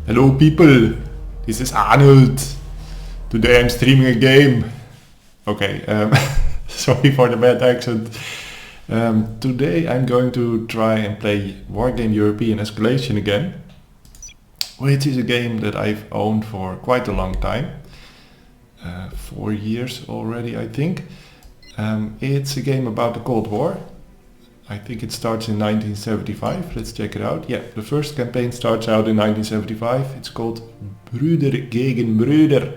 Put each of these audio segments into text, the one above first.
Hello people, this is Ahrnuld. Today I'm streaming a game. Okay, sorry for the bad accent. Today I'm going to try and play Wargame European Escalation again, which is a game that I've owned for quite a long time. 4 years already, I think. It's a game about the Cold War. I think it starts in 1975. Let's check it out. Yeah, the first campaign starts out in 1975. It's called Brüder gegen Brüder.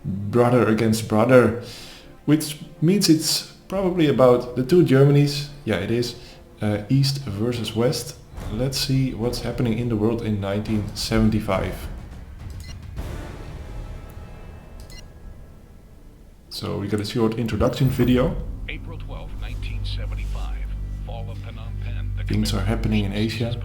Brother against brother. Which means it's probably about the two Germanys. Yeah, it is. East versus West. Let's see what's happening in the world in 1975. So we got a short introduction video. April 12, 1975. Fall of Phnom Penh. Things are happening in Asia.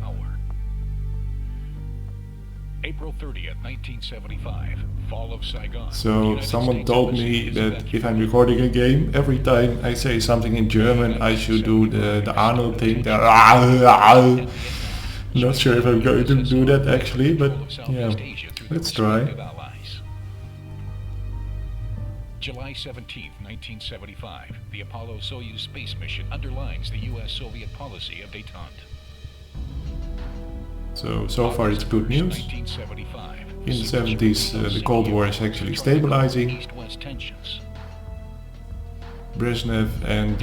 April 30th, 1975. Fall of Saigon. So someone told me that if I'm recording a game, every time I say something in German, I should do the Ahrnuld thing. Not sure if I'm going to do that actually, but yeah, let's try. July 17, 1975. The Apollo-Soyuz space mission underlines the US-Soviet policy of détente. So far it's good news. In the 70s the Cold War is actually stabilizing. Brezhnev and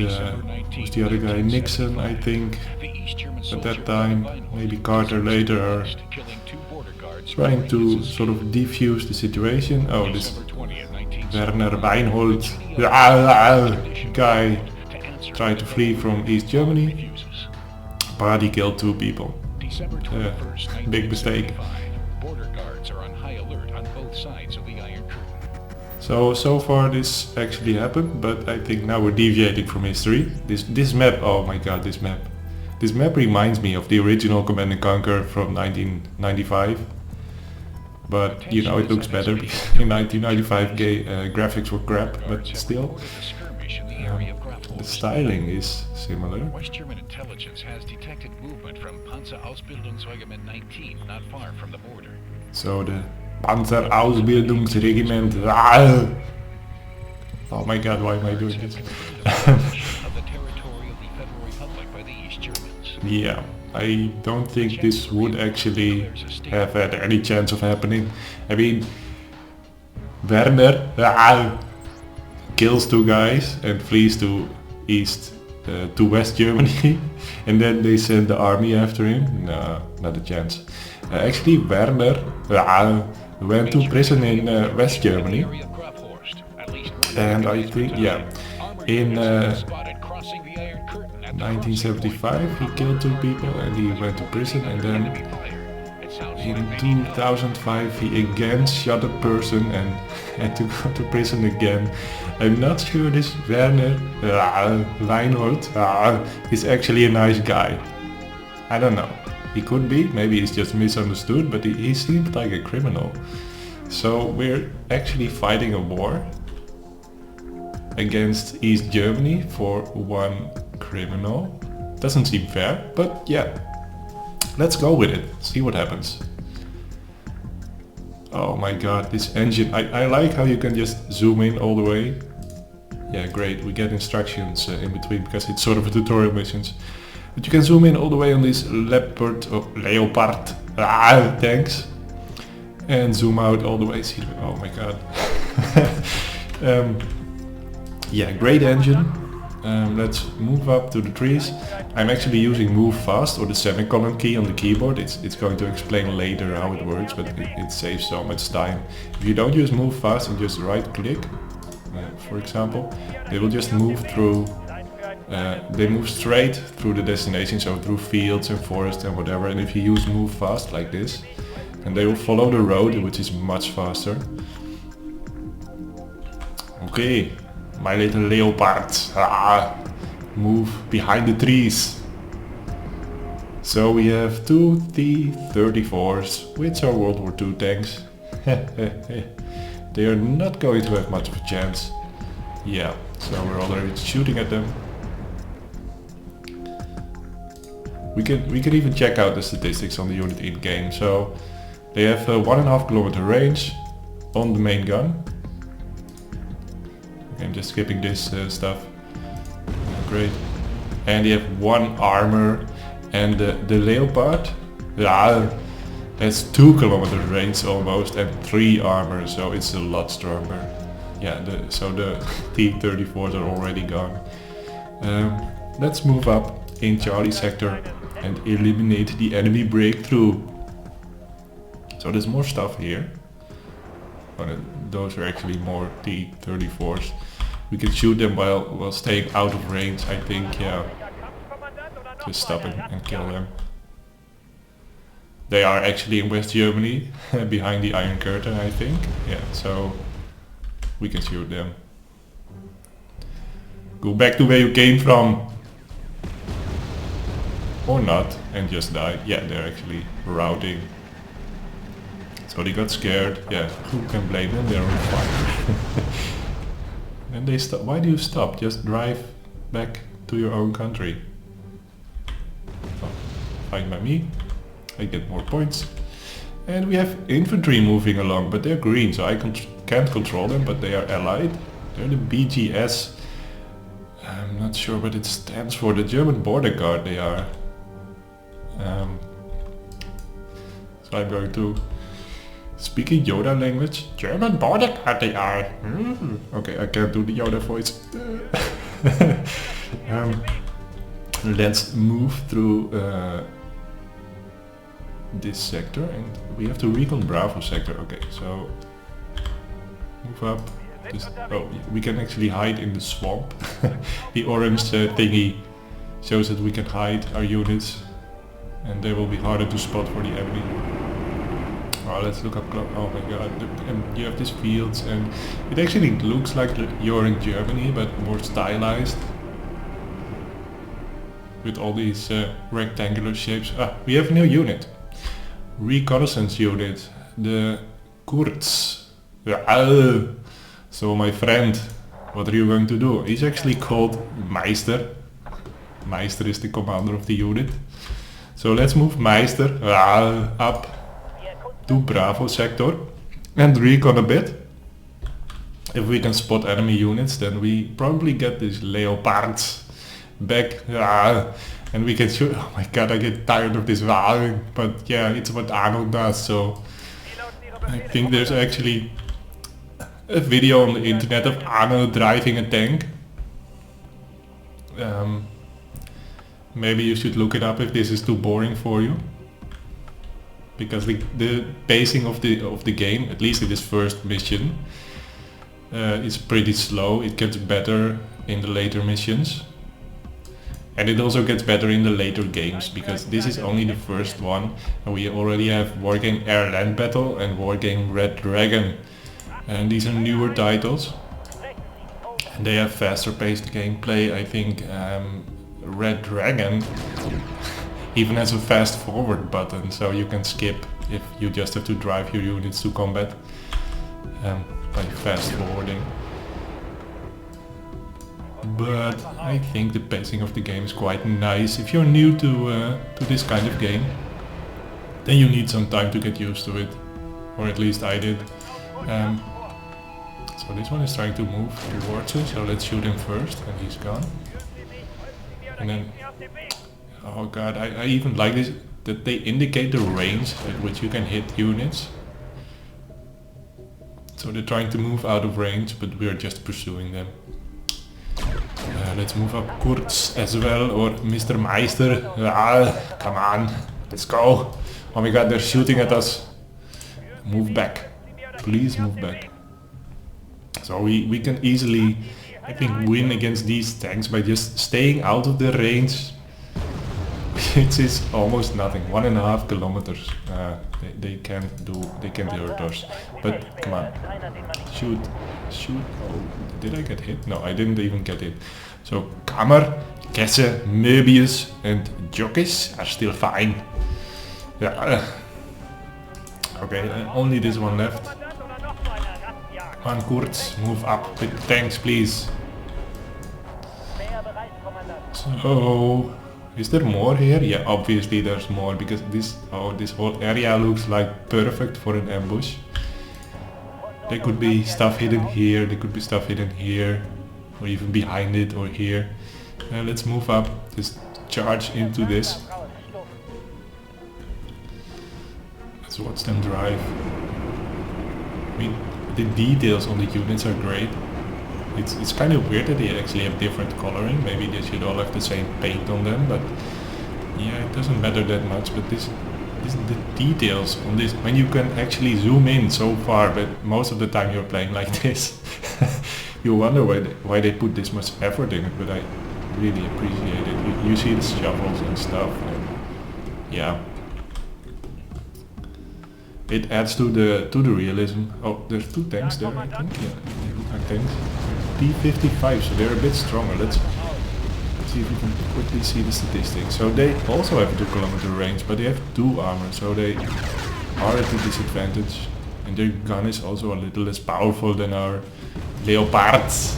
who's the other guy, Nixon I think, at that time, maybe Carter later, are trying to sort of defuse the situation. Oh, this Werner Ahrnuld guy tried to flee from East Germany, but he killed 2 people. Big mistake. Border guards are on high alert on both sides of the Iron Curtain. So far this actually happened, but I think now we're deviating from history. This map, oh my god, this map. This map reminds me of the original Command & Conquer from 1995. But you know, it looks better because in 1995 graphics were crap, but still the styling is similar. West German intelligence has detected movement from Panzerausbildungsregiment 19 not far from the border. So the Panzerausbildungsregiment. Oh my god, why am I doing this? Of the territory of the Federal Republic by the East Germans. Yeah. I don't think this would actually have had any chance of happening. I mean, Werner kills 2 guys and flees to West Germany, and then they send the army after him. No, not a chance. Actually, Werner went to prison in West Germany, and I think, yeah, in 1975 he killed 2 people and he went to prison, and then in 2005 he again shot a person and had to go to prison again. I'm not sure this Werner Ahrnuld is actually a nice guy. I don't know. He could be, maybe he's just misunderstood, but he seemed like a criminal. So we're actually fighting a war against East Germany for 1 criminal. Doesn't seem fair, but yeah, let's go with it, see what happens. Oh my god, this engine, I like how you can just zoom in all the way. Yeah, great, we get instructions in between because it's sort of a tutorial missions. But you can zoom in all the way on this leopard tanks, and zoom out all the way. See, oh my god. Yeah, great engine. Let's move up to the trees. I'm actually using move fast, or the semicolon key on the keyboard. It's going to explain later how it works, but it saves so much time. If you don't use move fast and just right click, for example, they will just move through, they move straight through the destination, so through fields and forests and whatever. And if you use move fast like this, and they will follow the road, which is much faster. Okay. My little leopard, move behind the trees. So we have 2 T-34s, which are World War II tanks. They are not going to have much of a chance. Yeah, so we're already shooting at them. We can even check out the statistics on the unit in game. So They have a 1.5 kilometer range on the main gun. Okay, I'm just skipping this stuff. Great. And they have 1 armor, and the Leopard has 2 kilometers range almost and 3 armor, so it's a lot stronger. Yeah, so the T-34s are already gone. Let's move up in Charlie sector and eliminate the enemy breakthrough. So there's more stuff here. Oh, those are actually more T-34s. We can shoot them while staying out of range, I think, yeah. Just stop and kill them. They are actually in West Germany, behind the Iron Curtain, I think. Yeah, so we can shoot them. Go back to where you came from. Or not, and just die. Yeah, they're actually routing. So they got scared. Yeah, who can blame them? They're on fire. And they stop. Why do you stop? Just drive back to your own country. Oh, fine by me. I get more points. And we have infantry moving along, but they're green, so I can't control them, but they are allied. They're the BGS. I'm not sure what it stands for. The German border guard they are. So I'm going to speak in Yoda language. German border guard they are. Okay, I can't do the Yoda voice. Let's move through this sector, and we have to recon Bravo sector. Okay, so move up. Oh, we can actually hide in the swamp. The orange thingy shows that we can hide our units, and they will be harder to spot for the enemy. Oh, let's look up close. Oh my god, and you have these fields, and it actually looks like you're in Germany, but more stylized. With all these rectangular shapes. Ah, we have a new unit. Reconnaissance unit. The Kurz. So my friend, what are you going to do? He's actually called Meister. Meister is the commander of the unit. So let's move Meister up to Bravo sector and recon a bit. If we can spot enemy units, then we probably get these Leopards back. And we can shoot. Oh my god, I get tired of this Wagen, but yeah, it's what Ahrnuld does, so I think there's actually a video on the internet of Ahrnuld driving a tank. Maybe you should look it up if this is too boring for you, because the pacing of the game, at least in this first mission, is pretty slow. It gets better in the later missions. And it also gets better in the later games, because this is only the first one, and we already have Wargame Air Land Battle and Wargame Red Dragon, and these are newer titles, and they have faster paced gameplay. I think Red Dragon even has a fast forward button, so you can skip if you just have to drive your units to combat by fast forwarding. But I think the pacing of the game is quite nice. If you're new to this kind of game, then you need some time to get used to it, or at least I did. So this one is trying to move towards us, so let's shoot him first, and he's gone. And then, oh god, I even like this, that they indicate the range at which you can hit units. So they're trying to move out of range, but we're just pursuing them. Let's move up Kurz as well, or Mr. Meister. Come on, let's go. Oh my god, they're shooting at us. Move back. Please move back. So we can easily, I think, win against these tanks by just staying out of the range. It is almost nothing. 1.5 kilometers. They can't hurt us. But come on, shoot. Oh, did I get hit? No, I didn't even get hit. So Kammer, Kesse, Möbius, and Jockeys are still fine. Yeah. Okay, only this one left. Come on, Kurz, move up with tanks, please. So Is there more here? Yeah, obviously there's more because this whole area looks like perfect for an ambush. There could be stuff hidden here, there could be stuff hidden here, or even behind it or here. Let's move up, just charge into this. Let's watch them drive. I mean, the details on the units are great. It's kind of weird that they actually have different coloring. Maybe they should all have the same paint on them, but yeah, it doesn't matter that much. But this the details on this, when you can actually zoom in so far, but most of the time you're playing like this, you wonder why they put this much effort in it. But I really appreciate it. You see the shovels and stuff, and yeah, it adds to the realism. Oh, there's two tanks there, I think. Yeah, they look like tanks. T-55, so they're a bit stronger. Let's see if we can quickly see the statistics. So they also have a 2 kilometer range, but they have 2 armor, so they are at a disadvantage. And their gun is also a little less powerful than our Leopards.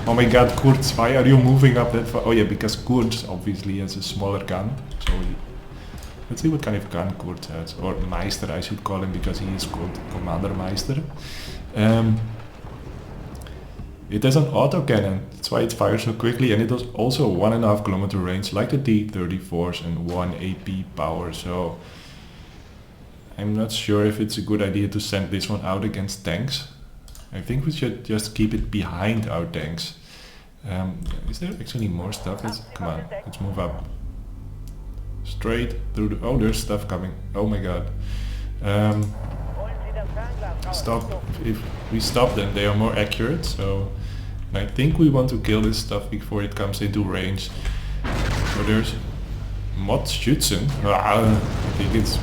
Oh my god, Kurz, why are you moving up that far? Oh yeah, because Kurz obviously has a smaller gun. So let's see what kind of gun Kurz has. Or Meister, I should call him, because he is called Commander Meister. It has an autocannon, that's why it fires so quickly, and it has also 1.5 kilometer range like the T-34s and 1 AP power, so I'm not sure if it's a good idea to send this one out against tanks. I think we should just keep it behind our tanks. Is there actually more stuff? Come on, let's move up. Straight through the... Oh, there's stuff coming. Oh my god. Stop. If we stop them, they are more accurate, so I think we want to kill this stuff before it comes into range. So there's Modschützen. I think it's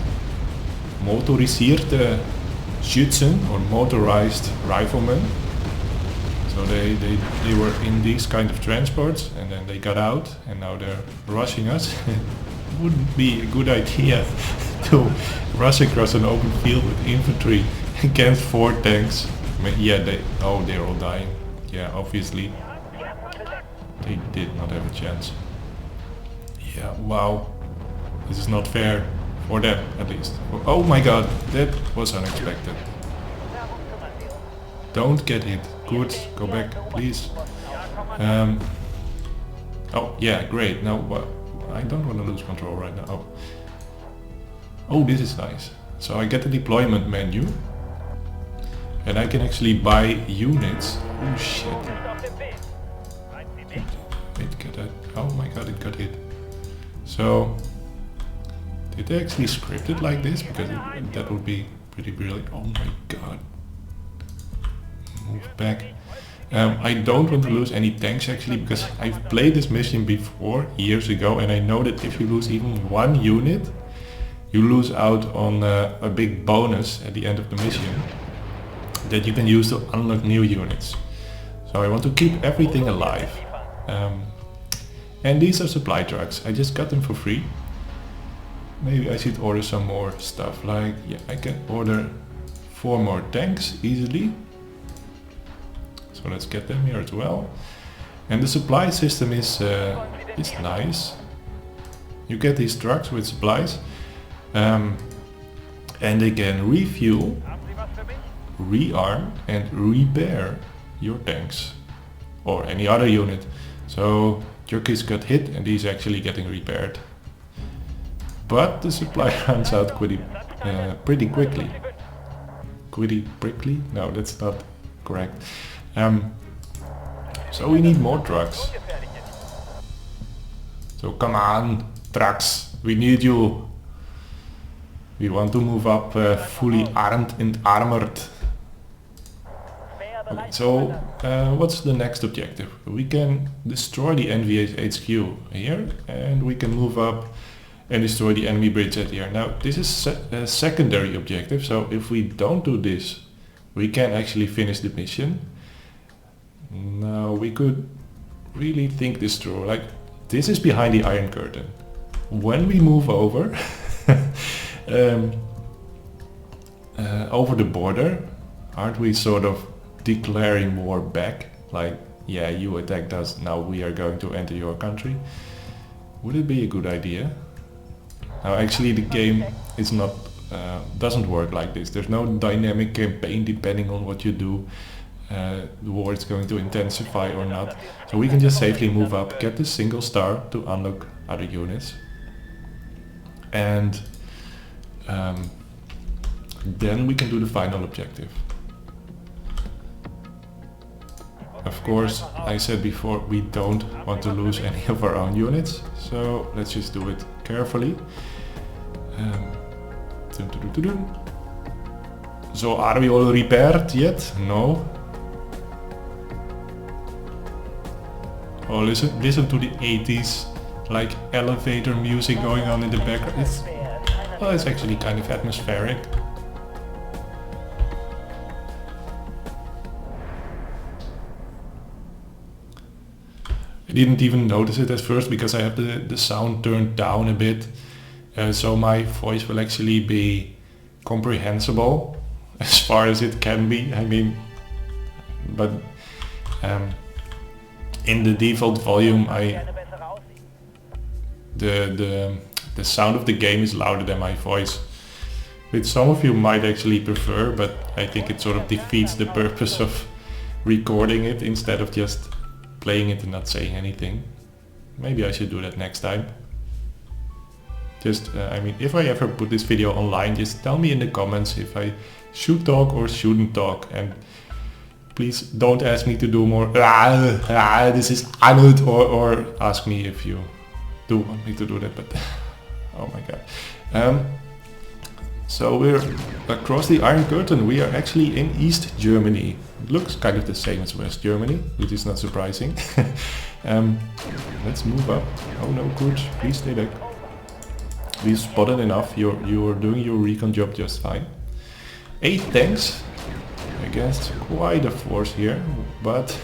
motorisierte Schützen or motorized riflemen. So they were in these kind of transports and then they got out and now they're rushing us. It wouldn't be a good idea to rush across an open field with infantry against 4 tanks. I mean, yeah, they're all dying. Yeah, obviously they did not have a chance. Yeah, wow, this is not fair for them, at least. Oh my god, that was unexpected. Don't get hit. Good, go back, please. Oh yeah, great. Now I don't want to lose control right now. Oh, this is nice. So I get the deployment menu. And I can actually buy units. Oh shit. Wait, get that. Oh my god, it got hit. So, did they actually script it like this? Because that would be pretty brilliant. Oh my god. Move back. I don't want to lose any tanks actually, because I've played this mission before, years ago, and I know that if you lose even 1 unit, you lose out on a big bonus at the end of the mission that you can use to unlock new units. So I want to keep everything alive. And these are supply trucks. I just got them for free. Maybe I should order some more stuff. Like, yeah, I can order 4 more tanks easily. So let's get them here as well. And the supply system is nice. You get these trucks with supplies, and they can refuel, rearm and repair your tanks or any other unit. So Turkeys got hit and he's actually getting repaired. But the supply runs out pretty quickly. Quickly? No, that's not correct. So we need more trucks. So come on, trucks, we need you. We want to move up fully armed and armored. Okay, so what's the next objective? We can destroy the NVA's HQ here, and we can move up and destroy the enemy bridgehead here. Now this is a secondary objective, so if we don't do this, we can actually finish the mission. Now we could really think this through. Like, this is behind the Iron Curtain. When we move over over the border, aren't we sort of declaring war back? Like, yeah, you attacked us, now we are going to enter your country. Would it be a good idea? Now actually the game is not doesn't work like this. There's no dynamic campaign depending on what you do. The war is going to intensify or not. So we can just safely move up, get this single star to unlock other units. And then we can do the final objective. Of course, I said before, we don't want to lose any of our own units, so let's just do it carefully. So are we all repaired yet? No. Oh, listen to the 80s like elevator music going on in the background. It's actually kind of atmospheric. I didn't even notice it at first because I have the sound turned down a bit. So my voice will actually be comprehensible as far as it can be. I mean, but in the default volume, the sound of the game is louder than my voice, which some of you might actually prefer, but I think it sort of defeats the purpose of recording it instead of just playing it and not saying anything. Maybe I should do that next time. Just, I mean, if I ever put this video online, just tell me in the comments if I should talk or shouldn't talk, and please don't ask me to do more this is Ahrnuld, or ask me if you do want me to do that, but oh my god. So we're across the Iron Curtain. We are actually in East Germany. It looks kind of the same as West Germany, which is not surprising. Let's move up. Oh no, good, please stay back. We've spotted enough, you're doing your recon job just fine. 8 tanks, against quite a force here, but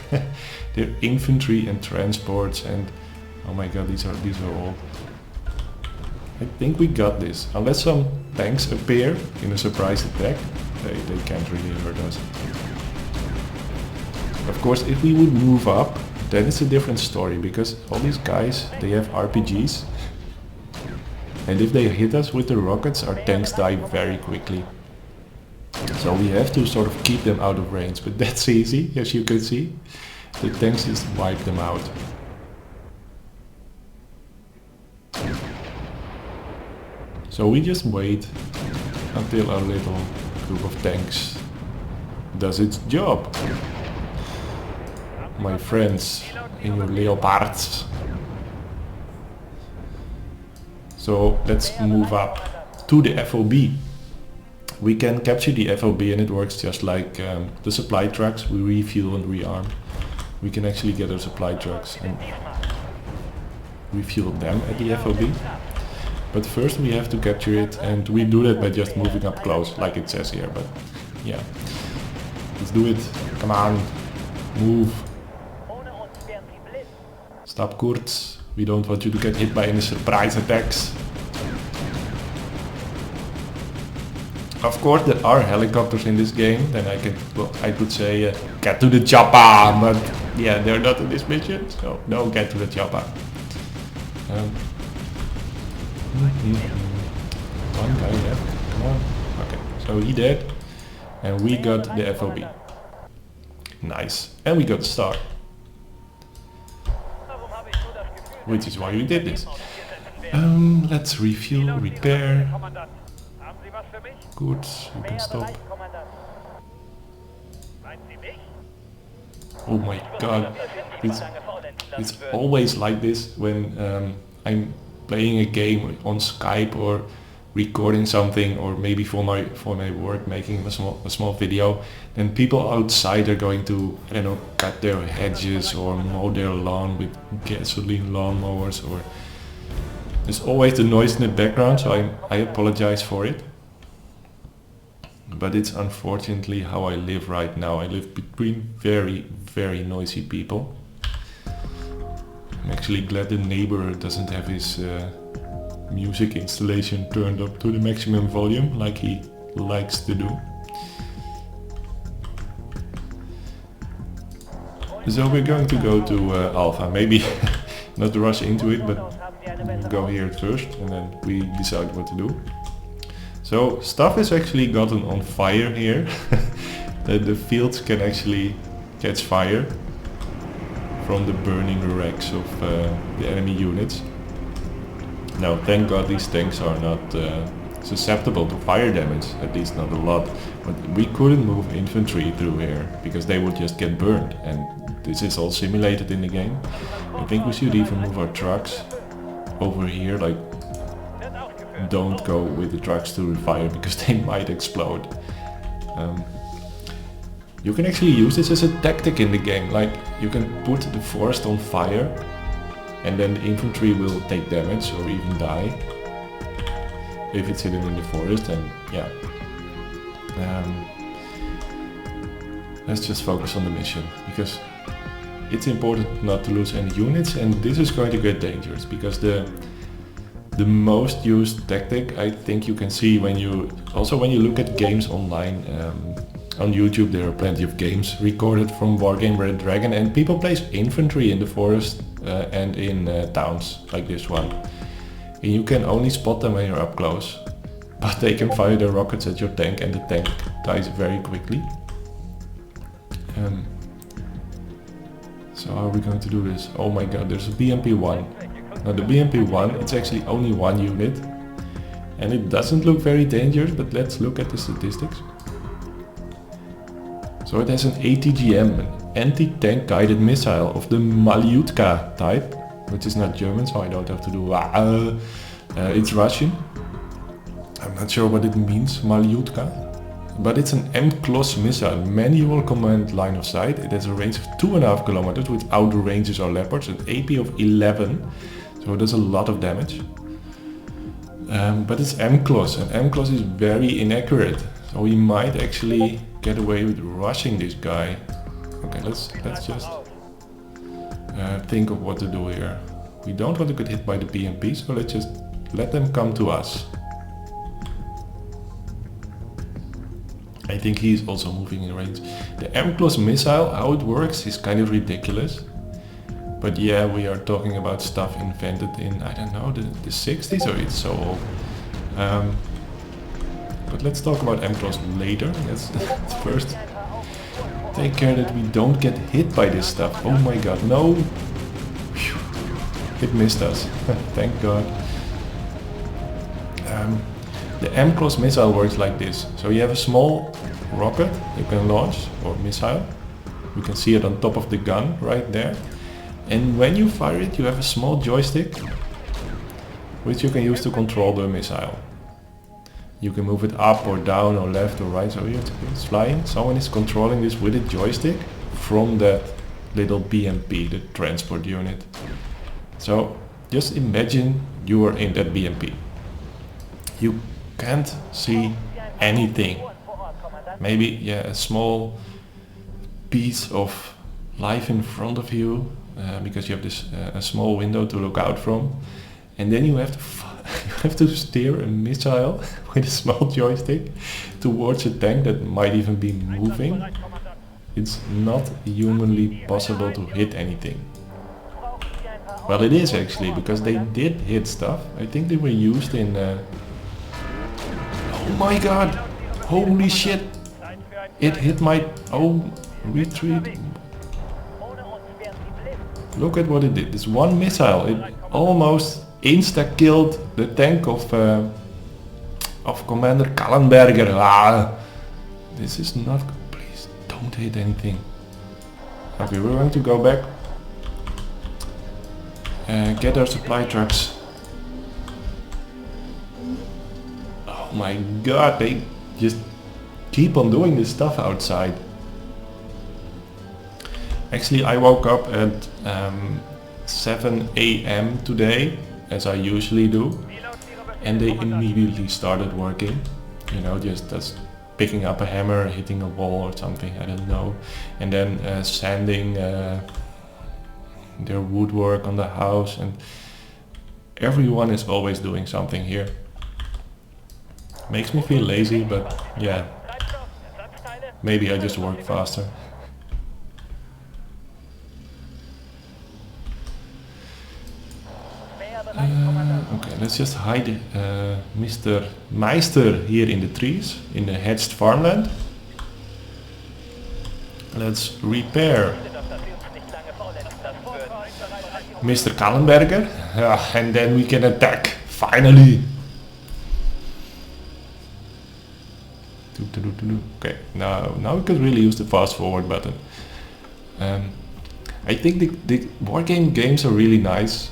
they're infantry and transports, and oh my god, these are all. I think we got this, unless some tanks appear in a surprise attack, they can't really hurt us. Of course, if we would move up, then it's a different story, because all these guys, they have RPGs, and if they hit us with the rockets, our tanks die very quickly. So we have to sort of keep them out of range, but that's easy, as you can see. The tanks just wipe them out. So we just wait until our little group of tanks does its job. My friends in your leopards. So let's move up to the FOB. We can capture the FOB and it works just like the supply trucks. We refuel and rearm. We can actually get our supply trucks and refuel them at the FOB. But first we have to capture it, and we do that by just moving up close, like it says here, but yeah. Let's do it. Come on. Move. Stop, Kurz. We don't want you to get hit by any surprise attacks. Of course there are helicopters in this game, then I could say get to the chopper, but yeah, they're not in this mission, so no, get to the chopper. One guy left, come on. Okay, so he dead, and we got the FOB. Nice, and we got the star. Which is why we did this. Let's refuel, repair. Good, you can stop. Oh my god, it's always like this when I'm playing a game on Skype or recording something, or maybe for my work, making a small video. Then people outside are going to, I don't know, cut their hedges or mow their lawn with gasoline lawnmowers, or there's always the noise in the background, so I apologize for it. But it's unfortunately how I live right now. I live between very, very noisy people. I'm actually glad the neighbor doesn't have his music installation turned up to the maximum volume like he likes to do. So we're going to go to Alpha, maybe not rush into it, but go here first and then we decide what to do. So stuff is actually gotten on fire here. The fields can actually catch fire from the burning wrecks of the enemy units. Now thank god these tanks are not susceptible to fire damage, at least not a lot, but we couldn't move infantry through here because they would just get burned, and this is all simulated in the game. I think we should even move our trucks over here, like don't go with the trucks to the fire because they might explode. You can actually use this as a tactic in the game, like you can put the forest on fire and then the infantry will take damage or even die if it's hidden in the forest, and yeah. Let's just focus on the mission because it's important not to lose any units, and this is going to get dangerous because the most used tactic, I think you can see when you look at games online. On YouTube there are plenty of games recorded from Wargame Red Dragon, and people place infantry in the forest and in towns like this one. And you can only spot them when you're up close, but they can fire their rockets at your tank and the tank dies very quickly. So how are we going to do this? Oh my god, there's a BMP-1. Now the BMP-1, it's actually only one unit and it doesn't look very dangerous, but let's look at the statistics. So it has an ATGM, an anti-tank guided missile of the Malyutka type, which is not German, so I don't have to do it's Russian. I'm not sure what it means, Malyutka. But it's an M-Class missile, manual command line of sight. It has a range of 2.5 kilometers with outer ranges or leopards, an AP of 11, so it does a lot of damage. But it's M-Class, and M-Class is very inaccurate, so we might actually get away with rushing this guy. Okay, let's just think of what to do here. We don't want to get hit by the BMP, so let's just let them come to us. I think he's also moving in range. The M-Class missile, how it works is kind of ridiculous. But yeah, we are talking about stuff invented in, I don't know, the 60s, or it's so old. But let's talk about M-Class later. Let's first take care that we don't get hit by this stuff. Oh my god, no! Phew. It missed us. Thank god. The M-Class missile works like this. So you have a small rocket you can launch, or missile. You can see it on top of the gun right there. And when you fire it, you have a small joystick which you can use to control the missile. You can move it up or down or left or right, so it's flying. Someone is controlling this with a joystick from that little BMP, the transport unit. So just imagine you are in that BMP. You can't see anything. Maybe, yeah, a small piece of life in front of you, because you have this a small window to look out from, and then you have to steer a missile with a small joystick towards a tank that might even be moving. It's not humanly possible to hit anything. Well, it is actually, because they did hit stuff. I think they were used in oh my god! Holy shit! It hit my... oh, retreat. Look at what it did. This one missile, it almost insta-killed the tank of Commander Kallenberger. Ah, this is not... please, don't hit anything. Okay, we're going to go back. Get our supply trucks. Oh my god, they just keep on doing this stuff outside. Actually, I woke up at 7 AM today, as I usually do, and they immediately started working. You know, just picking up a hammer, hitting a wall or something, I don't know, and then sanding their woodwork on the house, and everyone is always doing something here. Makes me feel lazy, but yeah, maybe I just work faster. let's just hide Mr. Meister here in the trees, in the hedged farmland. Let's repair Mr. Kallenberger, and then we can attack, finally! Okay, now we can really use the fast forward button. I think the wargame games are really nice.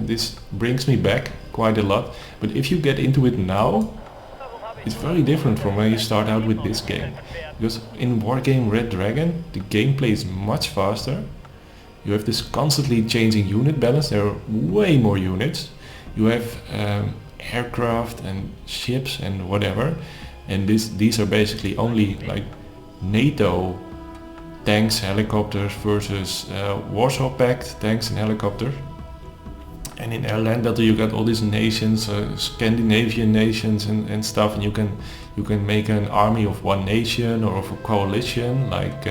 This brings me back quite a lot, but if you get into it now, it's very different from when you start out with this game. Because in Wargame Red Dragon, the gameplay is much faster. You have this constantly changing unit balance, there are way more units. You have aircraft and ships and whatever. And these are basically only like NATO tanks, helicopters versus Warsaw Pact tanks and helicopters. And in air land battle you got all these nations, Scandinavian nations and stuff, and you can make an army of one nation or of a coalition, like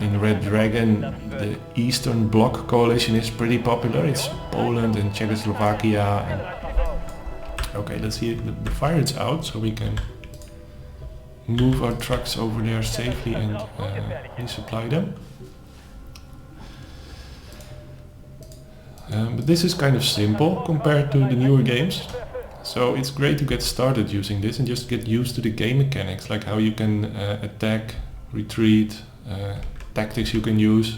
in Red Dragon the Eastern Bloc coalition is pretty popular. It's Poland and Czechoslovakia. And okay, let's see, the fire is out, so we can move our trucks over there safely and resupply them. But this is kind of simple compared to the newer games, so it's great to get started using this and just get used to the game mechanics, like how you can attack, retreat, tactics you can use.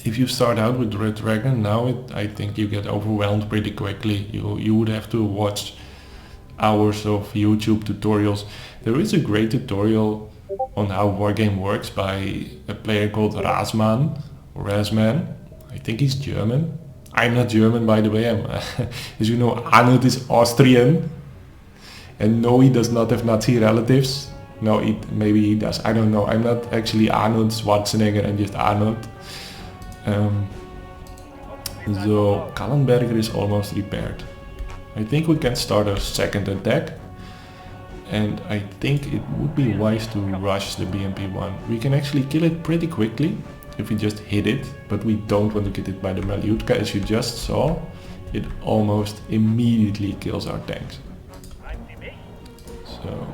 If you start out with Red Dragon now, I think you get overwhelmed pretty quickly. You would have to watch hours of YouTube tutorials. There is a great tutorial on how Wargame works by a player called Razman. I think he's German. I'm not German, by the way. As you know, Ahrnuld is Austrian. And no, he does not have Nazi relatives. No, maybe he does. I don't know. I'm not actually Arnold Schwarzenegger, I'm just Ahrnuld. So Kallenberger is almost repaired. I think we can start a second attack. And I think it would be wise to rush the BMP-1. We can actually kill it pretty quickly if we just hit it, but we don't want to get it by the Malyutka. As you just saw, it almost immediately kills our tanks. So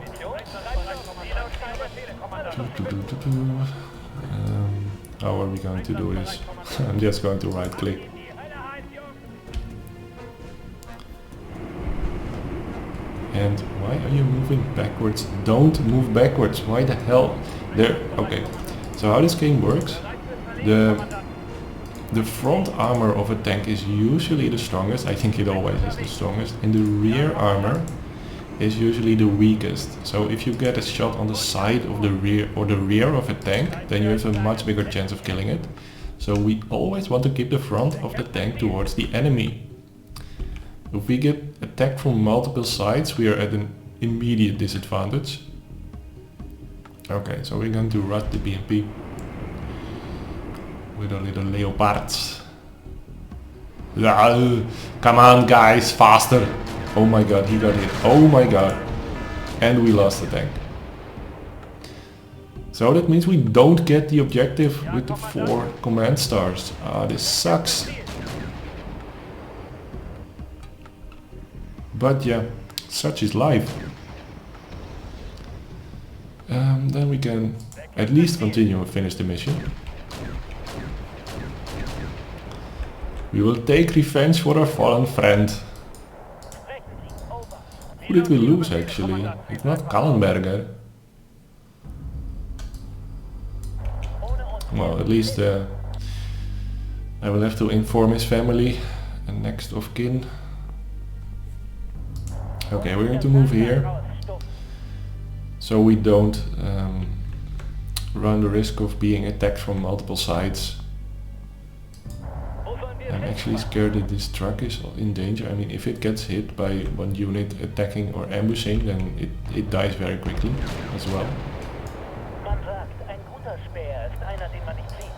how are we going to do this? I'm just going to right click. And why are you moving backwards? Don't move backwards. Why the hell? There. Okay. So how this game works? The front armor of a tank is usually the strongest. I think it always is the strongest. And the rear armor is usually the weakest. So if you get a shot on the side of the rear or the rear of a tank, then you have a much bigger chance of killing it. So we always want to keep the front of the tank towards the enemy. If we get attacked from multiple sides, we are at an immediate disadvantage. Okay, so we're going to rush the BMP with our little leopards. Come on guys, faster! Oh my god, he got hit. Oh my god. And we lost the tank. So that means we don't get the objective with the 4 command stars. Ah, this sucks. But yeah, such is life. Then we can at least continue and finish the mission. We will take revenge for our fallen friend. Who did we lose actually? It's not Kallenberger. Well, at least I will have to inform his family and next of kin. Okay, we're going to move here, so we don't run the risk of being attacked from multiple sides. I'm actually scared that this truck is in danger. I mean, if it gets hit by one unit attacking or ambushing, then it dies very quickly as well.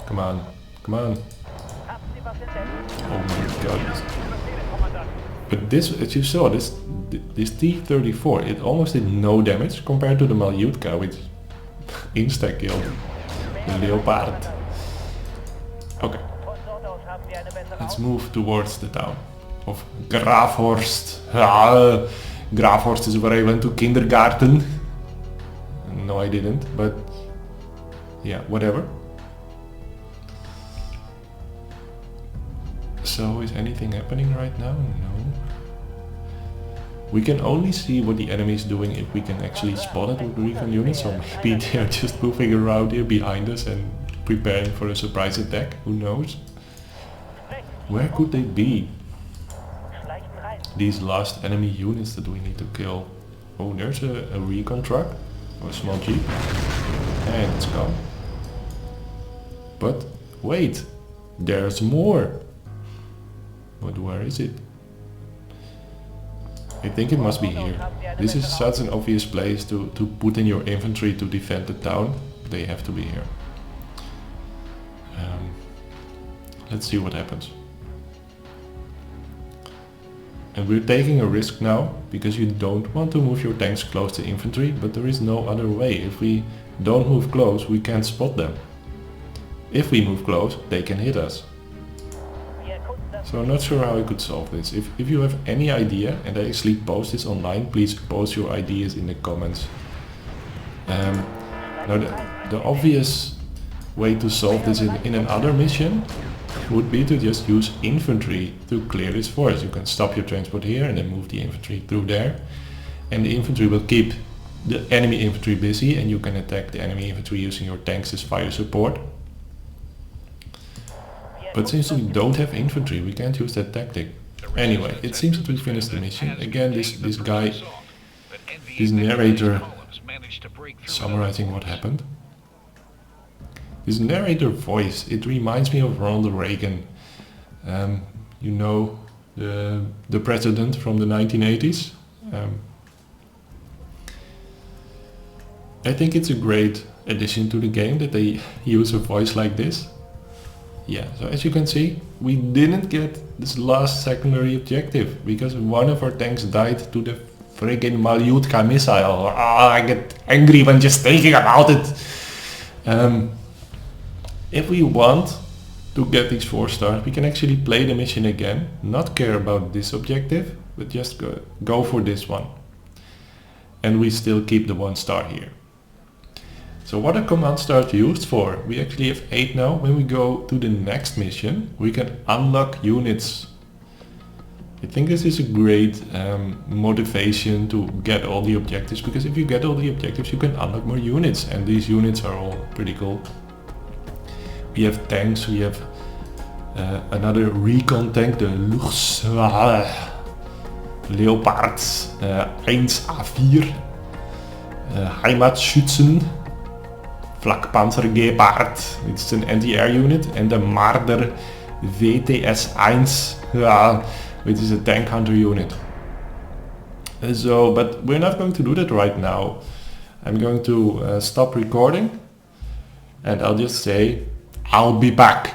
Come on, come on. Oh my god. But this, as you saw, this T-34, it almost did no damage compared to the Malyutka, which insta-killed the Leopard. Okay. Let's let's move towards the town of Grafhorst. Grafhorst is where I went to kindergarten. No, I didn't, but yeah, whatever. So is anything happening right now? No. We can only see what the enemy is doing if we can actually spot it with recon units, so maybe they're just moving around here behind us and preparing for a surprise attack, who knows? Where could they be? These last enemy units that we need to kill. Oh, there's a recon truck, or a small jeep, and it's gone. But wait, there's more. But where is it? I think it must be here. This is such an obvious place to put in your infantry to defend the town. They have to be here. Let's see what happens. And we're taking a risk now, because you don't want to move your tanks close to infantry, but there is no other way. If we don't move close, we can't spot them. If we move close, they can hit us. So I'm not sure how I could solve this. If you have any idea, and I actually post this online, please post your ideas in the comments. Now the obvious way to solve this in another mission would be to just use infantry to clear this forest. You can stop your transport here and then move the infantry through there. And the infantry will keep the enemy infantry busy, and you can attack the enemy infantry using your tanks as fire support. But since we don't have infantry, we can't use that tactic. Anyway, it seems that we finished the mission. Again, this guy, this narrator, summarizing what happened. This narrator voice, it reminds me of Ronald Reagan. You know, the president from the 1980s. I think it's a great addition to the game that they use a voice like this. Yeah, so as you can see, we didn't get this last secondary objective because one of our tanks died to the friggin' Malyutka missile. I get angry when just thinking about it. If we want to get these 4 stars, we can actually play the mission again, not care about this objective, but just go for this one. And we still keep the 1 star here. So what are command stars used for? We actually have 8 now. When we go to the next mission, we can unlock units. I think this is a great motivation to get all the objectives, because if you get all the objectives you can unlock more units, and these units are all pretty cool. We have tanks, we have another recon tank, the Luchs Leopards 1A4, Heimatschützen, Flakpanzer Gepard, it's an anti-air unit, and the Marder VTS-1, which is a tank hunter unit. But we're not going to do that right now. I'm going to stop recording, and I'll just say, I'll be back.